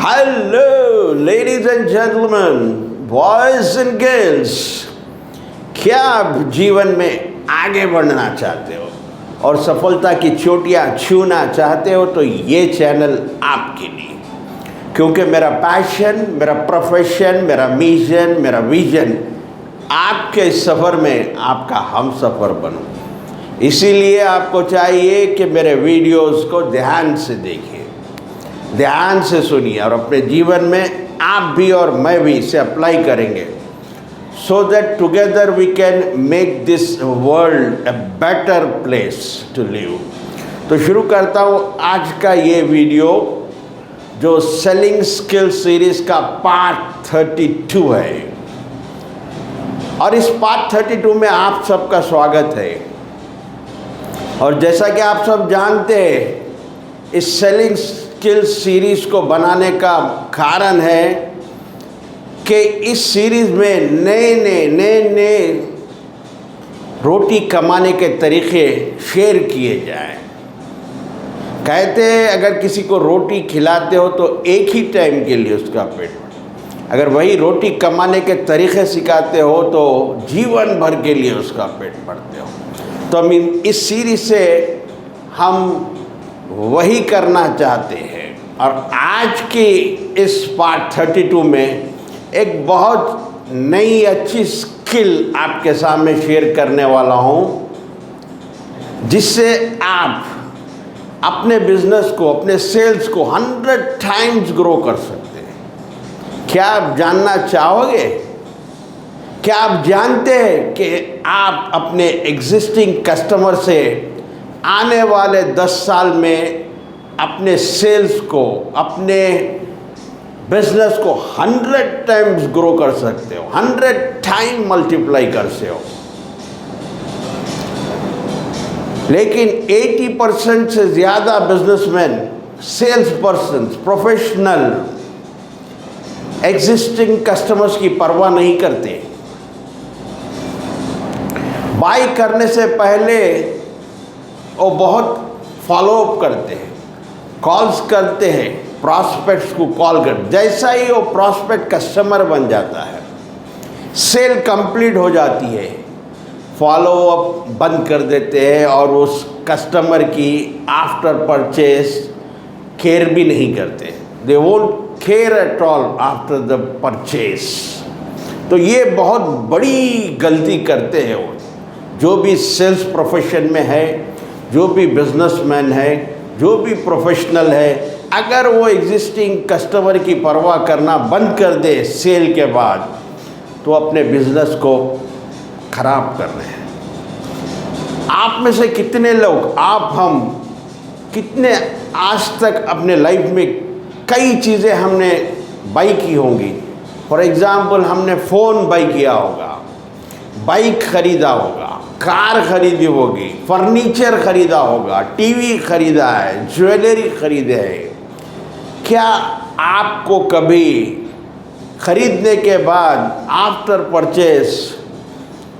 Hello ladies and gentleman, boys and girls, क्या आप जीवन में आगे बढ़ना चाहते हो और सफलता की चोटियां छूना चाहते हो तो ये चैनल आपके लिए, क्योंकि मेरा पैशन, मेरा प्रोफेशन, मेरा मिशन, मेरा विजन आपके इस सफ़र में आपका हम सफ़र बनूं। इसीलिए आपको चाहिए कि मेरे वीडियोस को ध्यान से देखिए, ध्यान से सुनिए और अपने जीवन में आप भी और मैं भी इसे अप्लाई करेंगे, so that together we can make this world a better place to live. तो शुरू करता हूँ आज का ये वीडियो, जो सेलिंग स्किल सीरीज़ का पार्ट 32 है। और इस पार्ट 32 में आप सबका स्वागत है। और जैसा कि आप सब जानते हैं, इस सेलिंग स्किल सीरीज़ को बनाने का कारण है कि इस सीरीज़ में नए रोटी कमाने के तरीक़े शेयर किए जाएं। कहते हैं अगर किसी को रोटी खिलाते हो तो एक ही टाइम के लिए उसका पेट भरता, अगर वही रोटी कमाने के तरीक़े सिखाते हो तो जीवन भर के लिए उसका पेट भरते हो। तो हम इस सीरीज़ से हम वही करना चाहते हैं। और आज की इस पार्ट 32 में एक बहुत नई अच्छी स्किल आपके सामने शेयर करने वाला हूँ, जिससे आप अपने बिजनेस को, अपने सेल्स को 100 टाइम्स ग्रो कर सकते हैं। क्या आप जानना चाहोगे? क्या आप जानते हैं कि आप अपने एग्जिस्टिंग कस्टमर से आने वाले 10 साल में अपने सेल्स को, अपने बिजनेस को 100 टाइम्स ग्रो कर सकते हो, 100 टाइम मल्टीप्लाई कर सकते हो। लेकिन 80% से ज़्यादा businessman, sales person, professional existing customers की परवाह नहीं करते। बाय करने से पहले वो बहुत फॉलोअप करते हैं, कॉल्स करते हैं, प्रॉस्पेक्ट्स को कॉल कर, जैसा ही वो प्रॉस्पेक्ट कस्टमर बन जाता है, सेल कंप्लीट हो जाती है, फॉलोअप बंद कर देते हैं और उस कस्टमर की आफ्टर परचेज केयर भी नहीं करते। They won't care at all after the purchase. तो ये बहुत बड़ी गलती करते हैं वो, जो भी सेल्स प्रोफेशन में है, जो भी बिजनेसमैन है, जो भी प्रोफेशनल है। अगर वो एग्जिस्टिंग कस्टमर की परवाह करना बंद कर दे सेल के बाद, तो अपने बिजनेस को खराब कर रहे हैं। आप में से कितने लोग, आप, हम कितने आज तक अपने लाइफ में कई चीज़ें हमने बाई की होंगी। फॉर एग्ज़ाम्पल, हमने फ़ोन बाई किया होगा, बाइक ख़रीदा होगा, कार खरीदी होगी, फर्नीचर ख़रीदा होगा, टीवी ख़रीदा है, ज्वेलरी ख़रीदे है। क्या आपको कभी ख़रीदने के बाद आफ्टर परचेस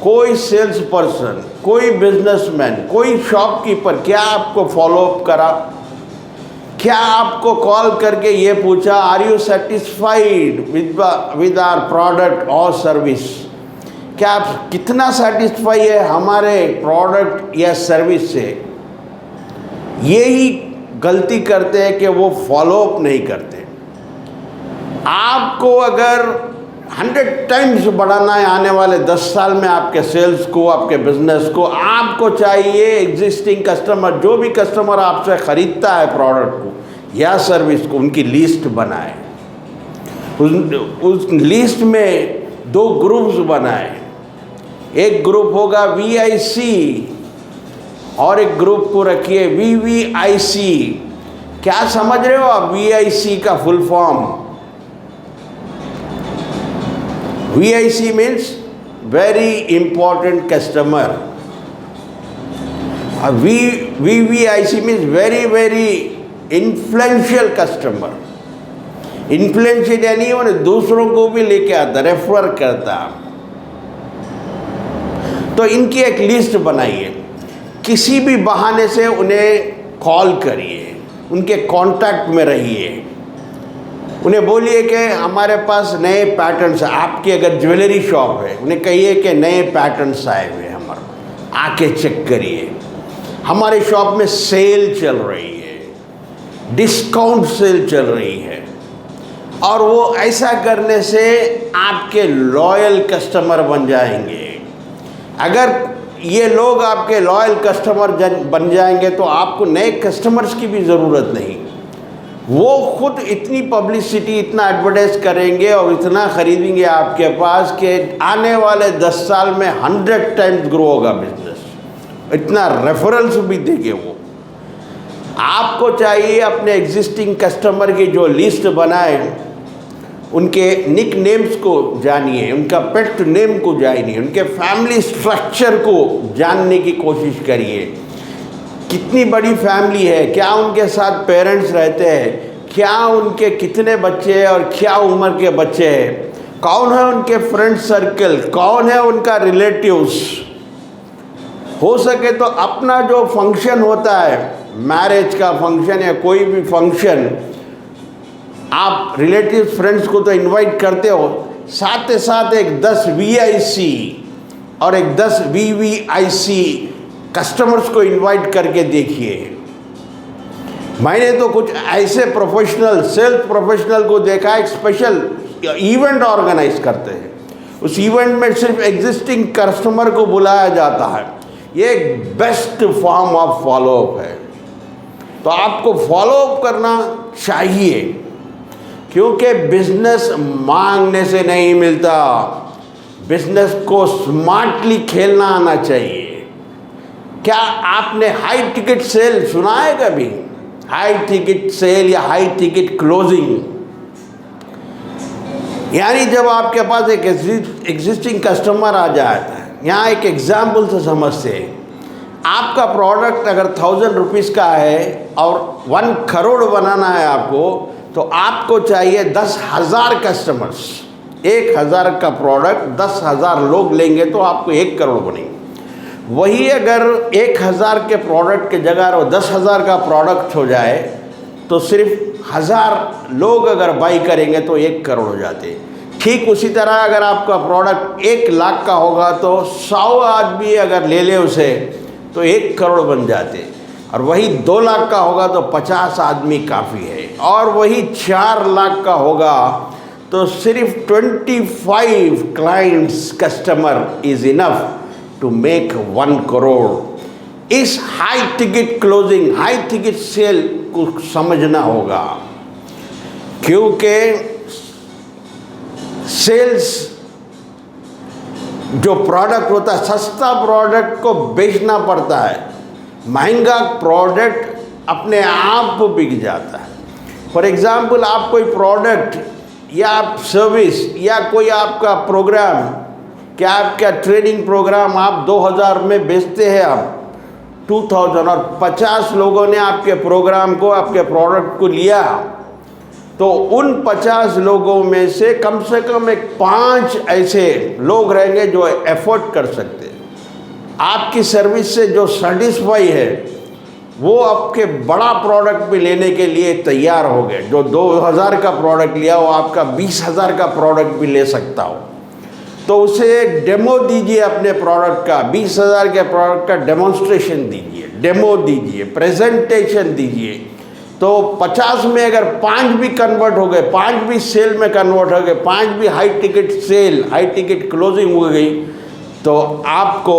कोई सेल्स पर्सन, कोई बिजनेसमैन, कोई शॉपकीपर क्या आपको फॉलोअप करा? क्या आपको कॉल करके ये पूछा, are you satisfied with our product और सर्विस? क्या आप कितना सेटिस्फाई है हमारे प्रोडक्ट या सर्विस से? यही गलती करते हैं कि वो फॉलोअप नहीं करते। आपको अगर 100 टाइम्स बढ़ाना है आने वाले 10 साल में आपके सेल्स को, आपके बिजनेस को, आपको चाहिए एग्जिस्टिंग कस्टमर, जो भी कस्टमर आपसे ख़रीदता है प्रोडक्ट को या सर्विस को, उनकी लिस्ट बनाए। उस लिस्ट में 2 ग्रुप्स बनाए। एक ग्रुप होगा VIC और एक ग्रुप को रखिए VVIC। क्या समझ रहे हो आप VIC का full form? VIC means very important customer. VVIC means very influential customer. Influential यानी उन्हें दूसरों को भी लेके आता, रेफर करता। तो इनकी एक लिस्ट बनाइए, किसी भी बहाने से उन्हें कॉल करिए, उनके कांटेक्ट में रहिए। उन्हें बोलिए कि हमारे पास नए पैटर्न्स, आपकी अगर ज्वेलरी शॉप है, उन्हें कहिए कि नए पैटर्न्स आए हुए हैं हमारे, आके चेक करिए, हमारे शॉप में सेल चल रही है, डिस्काउंट सेल चल रही है। और वो ऐसा करने से आपके लॉयल कस्टमर बन जाएंगे। अगर ये लोग आपके लॉयल कस्टमर बन जाएंगे तो आपको नए कस्टमर्स की भी ज़रूरत नहीं। वो खुद इतनी पब्लिसिटी, इतना एडवर्टाइज करेंगे और इतना ख़रीदेंगे आपके पास कि आने वाले 10 साल में 100 टाइम्स ग्रो होगा बिजनेस। इतना रेफरल्स भी देंगे वो। आपको चाहिए अपने एग्जिस्टिंग कस्टमर की जो लिस्ट बनाए, उनके निक नेम्स को जानिए, उनका पेट नेम को जानिए, उनके फैमिली स्ट्रक्चर को जानने की कोशिश करिए। कितनी बड़ी फैमिली है, क्या उनके साथ पेरेंट्स रहते हैं, क्या उनके कितने बच्चे हैं और क्या उम्र के बच्चे हैं, कौन है उनके फ्रेंड सर्कल, कौन है उनका रिलेटिव्स। हो सके तो अपना जो फंक्शन होता है, मैरिज का फंक्शन या कोई भी फंक्शन, आप रिलेटिव फ्रेंड्स को तो इनवाइट करते हो, साथ ही साथ एक 10 VIC और एक 10 VVIC कस्टमर्स को इनवाइट करके देखिए। मैंने तो कुछ ऐसे प्रोफेशनल, सेल्स प्रोफेशनल को देखा, एक स्पेशल इवेंट ऑर्गेनाइज करते हैं। उस इवेंट में सिर्फ एग्जिस्टिंग कस्टमर को बुलाया जाता है। ये एक बेस्ट फॉर्म ऑफ फॉलोअप है। तो आपको फॉलोअप करना चाहिए, क्योंकि बिजनेस मांगने से नहीं मिलता, बिजनेस को स्मार्टली खेलना आना चाहिए। क्या आपने हाई टिकट सेल सुना है कभी? हाई टिकट सेल या हाई टिकट क्लोजिंग, यानी जब आपके पास एक एग्जिस्टिंग कस्टमर आ जाता है। यहाँ एक एग्जाम्पल से समझते हैं। आपका प्रोडक्ट अगर 1000 रुपीज़ का है और 1 करोड़ बनाना है आपको, तो आपको चाहिए 10,000 कस्टमर्स। 1000 का प्रोडक्ट 10,000 लोग लेंगे तो आपको 1 करोड़ बनेंगे। वही अगर 1000 के प्रोडक्ट के जगह वो 10,000 का प्रोडक्ट हो जाए तो सिर्फ 1000 लोग अगर बाई करेंगे तो 1 करोड़ हो जाते। ठीक उसी तरह अगर आपका प्रोडक्ट 1 लाख का होगा तो 100 आदमी अगर ले ले उसे तो 1 करोड़ बन जाते। और वही 2 लाख का होगा तो 50 आदमी काफ़ी है। और वही 4 लाख का होगा तो सिर्फ 25 clients customer is enough to make 1 crore. इस high ticket closing, high ticket sale को समझना होगा, क्योंकि सेल्स जो प्रोडक्ट होता है, सस्ता प्रोडक्ट को बेचना पड़ता है, महंगा प्रोडक्ट अपने आप बिक जाता है। फॉर एग्जाम्पल, आप कोई प्रोडक्ट या आप सर्विस या कोई आपका प्रोग्राम, क्या आपका ट्रेनिंग प्रोग्राम आप 2000 में बेचते हैं, आप 2000, और 50 लोगों ने आपके प्रोग्राम को, आपके प्रोडक्ट को लिया, तो उन 50 लोगों में से कम एक 5 ऐसे लोग रहेंगे जो एफोर्ड कर सकते हैं। आपकी सर्विस से जो सेटिस्फाई है वो आपके बड़ा प्रोडक्ट भी लेने के लिए तैयार हो गए। जो 2000 का प्रोडक्ट लिया वो आपका 20,000 का प्रोडक्ट भी ले सकता हो। तो उसे डेमो दीजिए अपने प्रोडक्ट का, 20,000 के प्रोडक्ट का डेमोन्स्ट्रेशन दीजिए, डेमो दीजिए, प्रेजेंटेशन दीजिए। तो 50 में अगर 5 भी कन्वर्ट हो गए, 5 भी सेल में कन्वर्ट हो गए, 5 भी high ticket sale, high ticket closing हो गई, तो आपको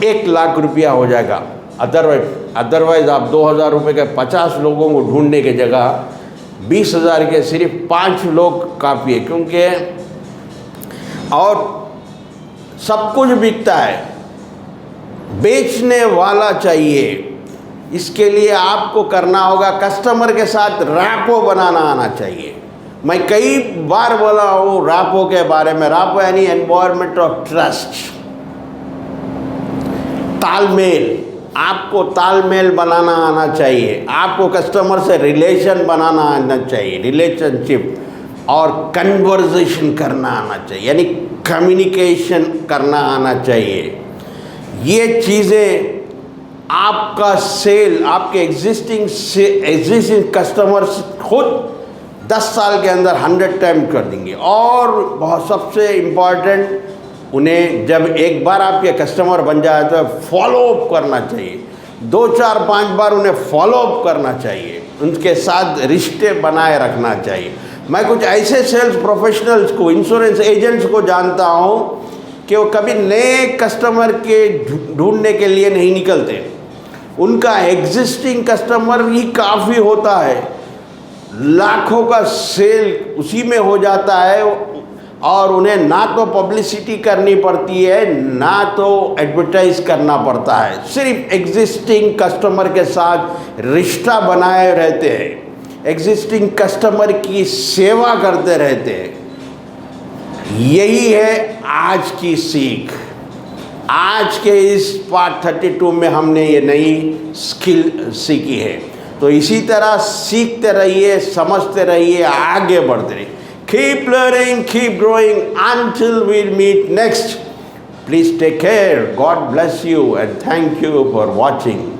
1 लाख रुपया हो जाएगा। अदरवाइज आप 2000 रुपये के 50 लोगों को ढूंढने की जगह 20,000 के सिर्फ 5 लोग काफ़ी है। क्योंकि और सब कुछ बिकता है, बेचने वाला चाहिए। इसके लिए आपको करना होगा, कस्टमर के साथ रैपो बनाना आना चाहिए। मैं कई बार बोला हूँ रैपो के बारे में। रैपो यानी एनवायरनमेंट ऑफ ट्रस्ट, तालमेल। आपको तालमेल बनाना आना चाहिए, आपको कस्टमर से रिलेशन बनाना आना चाहिए, रिलेशनशिप, और कन्वर्सेशन करना आना चाहिए, यानी कम्युनिकेशन करना आना चाहिए। ये चीज़ें आपका सेल, आपके एग्जिस्टिंग कस्टमर्स खुद 10 साल के अंदर 100 टाइम कर देंगे। और बहुत सबसे इम्पॉर्टेंट, उन्हें जब एक बार आपके कस्टमर बन जाए तो फॉलो अप करना चाहिए, 2 4 5 बार उन्हें फॉलो अप करना चाहिए, उनके साथ रिश्ते बनाए रखना चाहिए। मैं कुछ ऐसे सेल्स प्रोफेशनल्स को, इंश्योरेंस एजेंट्स को जानता हूँ कि वो कभी नए कस्टमर के ढूंढने के लिए नहीं निकलते, उनका एग्जिस्टिंग कस्टमर ही काफ़ी होता है, लाखों का सेल उसी में हो जाता है और उन्हें ना तो पब्लिसिटी करनी पड़ती है ना तो एडवर्टाइज करना पड़ता है, सिर्फ एग्जिस्टिंग कस्टमर के साथ रिश्ता बनाए रहते हैं, एग्जिस्टिंग कस्टमर की सेवा करते रहते हैं। यही है आज की सीख। आज के इस पार्ट 32 में हमने ये नई स्किल सीखी है। तो इसी तरह सीखते रहिए, समझते रहिए, आगे बढ़ते रहिए। Keep learning, keep growing until we meet next. Please take care. God bless you and thank you for watching.